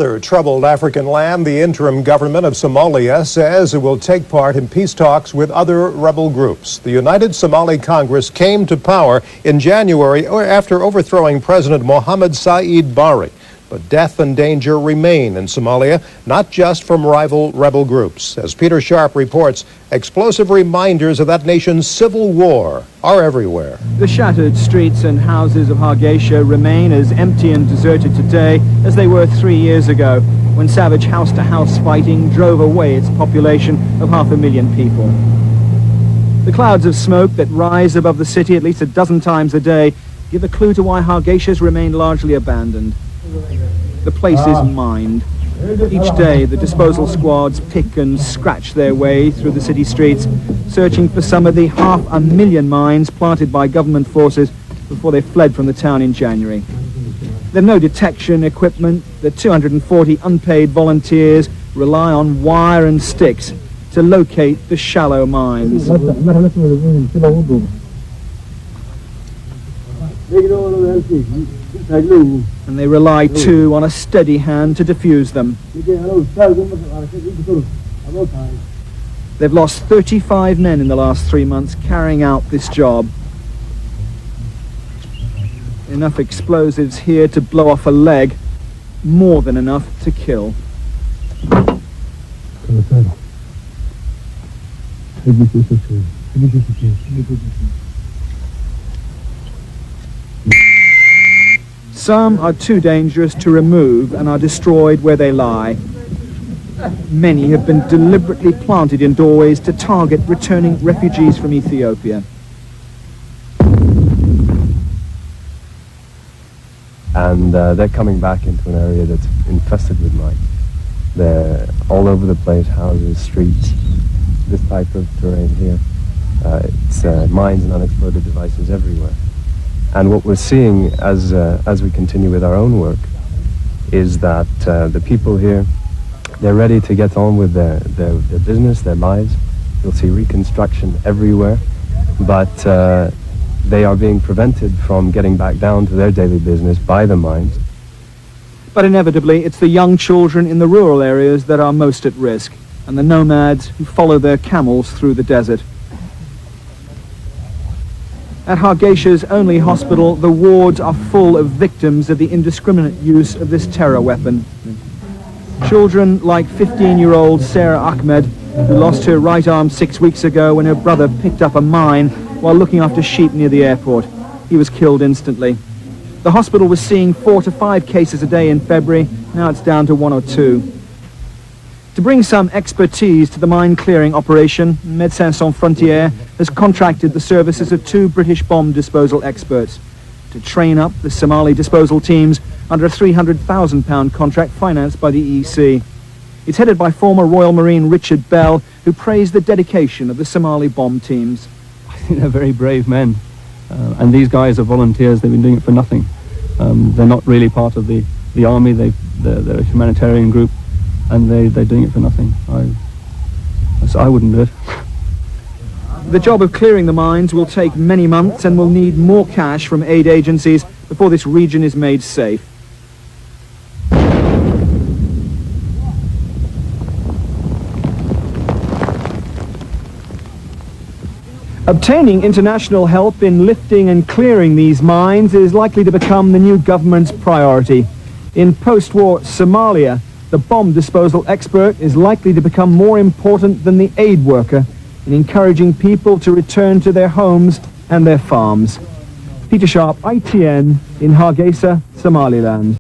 another troubled African land, the interim government of Somalia says it will take part in peace talks with other rebel groups. The United Somali Congress came to power in January after overthrowing President Mohammed Saeed Barre. But death and danger remain in Somalia, not just from rival rebel groups. As Peter Sharp reports, explosive reminders of that nation's civil war are everywhere. The shattered streets and houses of Hargeisa remain as empty and deserted today as they were 3 years ago, when savage house-to-house fighting drove away its population of 500,000 people. The clouds of smoke that rise above the city at least a dozen times a day give a clue to why Hargeisas remain largely abandoned. The place is mined. Each day the disposal squads pick and scratch their way through the city streets, searching for some of the 500,000 mines planted by government forces before they fled from the town in January. There's no detection equipment. The 240 unpaid volunteers rely on wire and sticks to locate the shallow mines. And they rely too on a steady hand to defuse them. They've lost 35 men in the last 3 months carrying out this job. Enough explosives here to blow off a leg, more than enough to kill. Some are too dangerous to remove and are destroyed where they lie. Many have been deliberately planted in doorways to target returning refugees from Ethiopia. And they're coming back into an area that's infested with mines. They're all over the place, houses, streets, this type of terrain here. It's mines and unexploded devices everywhere. And what we're seeing as we continue with our own work is that the people here, they're ready to get on with their business, their lives. You'll see reconstruction everywhere, but they are being prevented from getting back down to their daily business by the mines. But inevitably, it's the young children in the rural areas that are most at risk, and the nomads who follow their camels through the desert. At Hargeisa's only hospital, the wards are full of victims of the indiscriminate use of this terror weapon. Children like 15-year-old Sarah Ahmed, who lost her right arm 6 weeks ago when her brother picked up a mine while looking after sheep near the airport. He was killed instantly. The hospital was seeing 4 to 5 cases a day in February. Now it's down to 1 or 2. To bring some expertise to the mine-clearing operation, Médecins Sans Frontières has contracted the services of 2 British bomb disposal experts to train up the Somali disposal teams under a £300,000 contract financed by the EEC. It's headed by former Royal Marine Richard Bell, who praised the dedication of the Somali bomb teams. I think they're very brave men, and these guys are volunteers. They've been doing it for nothing. They're not really part of the army. They're a humanitarian group, and they're doing it for nothing. I wouldn't do it. The job of clearing the mines will take many months and will need more cash from aid agencies before this region is made safe. Obtaining international help in lifting and clearing these mines is likely to become the new government's priority. In post-war Somalia, the bomb disposal expert is likely to become more important than the aid worker in encouraging people to return to their homes and their farms. Peter Sharp, ITN, in Hargeisa, Somaliland.